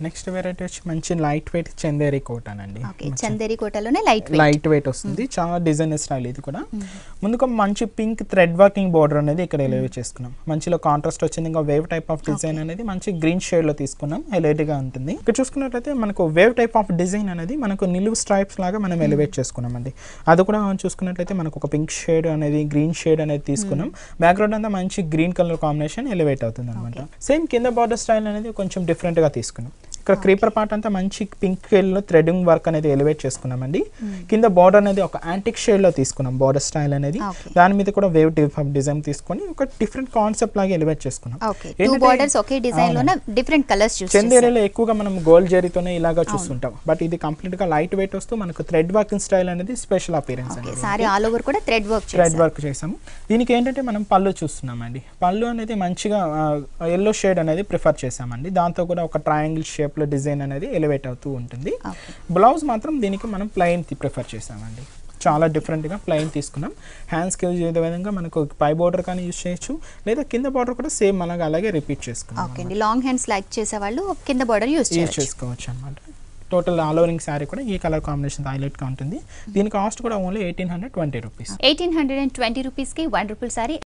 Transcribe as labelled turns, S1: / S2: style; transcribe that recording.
S1: Next variety వచ్చి మంచి light weight Chanderi cotton అండి.
S2: ఓకే, చందేరి కోటలోనే లైట్
S1: వెయిట్ వస్తుంది. చాలా డిజైనర్ స్టైల్ ఇది కూడా. ముందుగా మంచి పింక్ థ్రెడ్ వర్కింగ్ బార్డర్ అనేది ఇక్కడ ఎలివేట్ చేసుకున్నాం. మంచిలో కాంట్రాస్ట్ వచ్చింది. ఇంకా వేవ్ టైప్ ఆఫ్ డిజైన్ అనేది మంచి గ్రీన్ షేడ్ లో తీసుకున్నాం. హైలైట్ గా ఉంటుంది. ఇక్కడ చూసుకున్నట్లయితే మనకు వేవ్ టైప్ ఆఫ్ డిజైన్ అనేది మనకు నిలువు స్ట్రైప్స్ లాగా మనం ఎలివేట్ చేసుకున్నాం అండి. అది కూడా చూసుకున్నట్లయితే మనకు ఒక పింక్ షేడ్ అనేది గ్రీన్ షేడ్ అనేది తీసుకున్నాం. బ్యాక్గ్రౌండ్ అంతా మంచి గ్రీన్ కలర్ కాంబినేషన్ ఎలివేట్ అవుతుంది అనమాట. సేమ్ కింద బార్డర్ స్టైల్ అనేది కొంచెం డిఫరెంట్ గా తీసుకున్నాం. ఇక్కడ క్రీపర్ పార్ట్ అంతా మంచి పింక్ షేడ్ లో థ్రెడింగ్ వర్క్ అనేది ఎలివేట్ చేసుకున్నామండి. కింద బార్డర్ అనేది ఒక యాంటిక్ షేడ్ లో తీసుకున్నాం. బార్డర్ స్టైల్ అనేది దాని మీద కూడా వేవ్ డిజైన్ తీసుకొని ఒక డిఫరెంట్ కాన్సెప్ట్ లాగా ఎలివేట్ చేసుకున్నాం. చందేరిలో ఎక్కువగా మనం గోల్డ్ జరీతోనే ఇలాగా చూస్తుంటాం. బట్ ఇది కంప్లీట్ గా లైట్ వెయిట్ వస్తూ మనకు థ్రెడ్ వర్కింగ్ స్టైల్ అనేది స్పెషల్ అపియరెన్స్
S2: అండి.
S1: థ్రెడ్ వర్క్ చేసాము. దీనికి ఏంటంటే మనం పళ్ళు చూస్తున్నామండి. పళ్ళు అనేది మంచిగా ఎల్లో షేడ్ అనేది ప్రిఫర్ చేసామండి. దాంతో కూడా ఒక ట్రయాంగిల్ షేప్ లో డిజైన్ అనేది ఎలివేట్ అవుతూ ఉంటుంది. బ్లౌజ్ మాత్రం దీనికి మనం ప్లెయిన్ ప్రిఫర్ చేసామండి. చాలా డిఫరెంట్గా ప్లెయిన్ తీసుకున్నాం. హ్యాండ్స్కి యూజ్ అయ్యే విధంగా మనకు పై బార్డర్ కానీ యూజ్ చేయొచ్చు, లేదా కింద బార్డర్ కూడా సేమ్ అలాగే రిపీట్ చేసుకున్నాం.
S2: లాంగ్ హ్యాండ్స్ లైక్ చేసే వాళ్ళు కింద బార్డర్ యూజ్
S1: చేసుకోవచ్చు అనమాట. టోటల్ ఆల్ ఓవరింగ్ శారీ కూడా ఈ కలర్ కాంబినేషన్ హైలైట్గా ఉంటుంది. దీని కాస్ట్ కూడా ఓన్లీ 1820 రూపీస్.
S2: 1820 రూపీస్కి 1 రూపీ శారీ.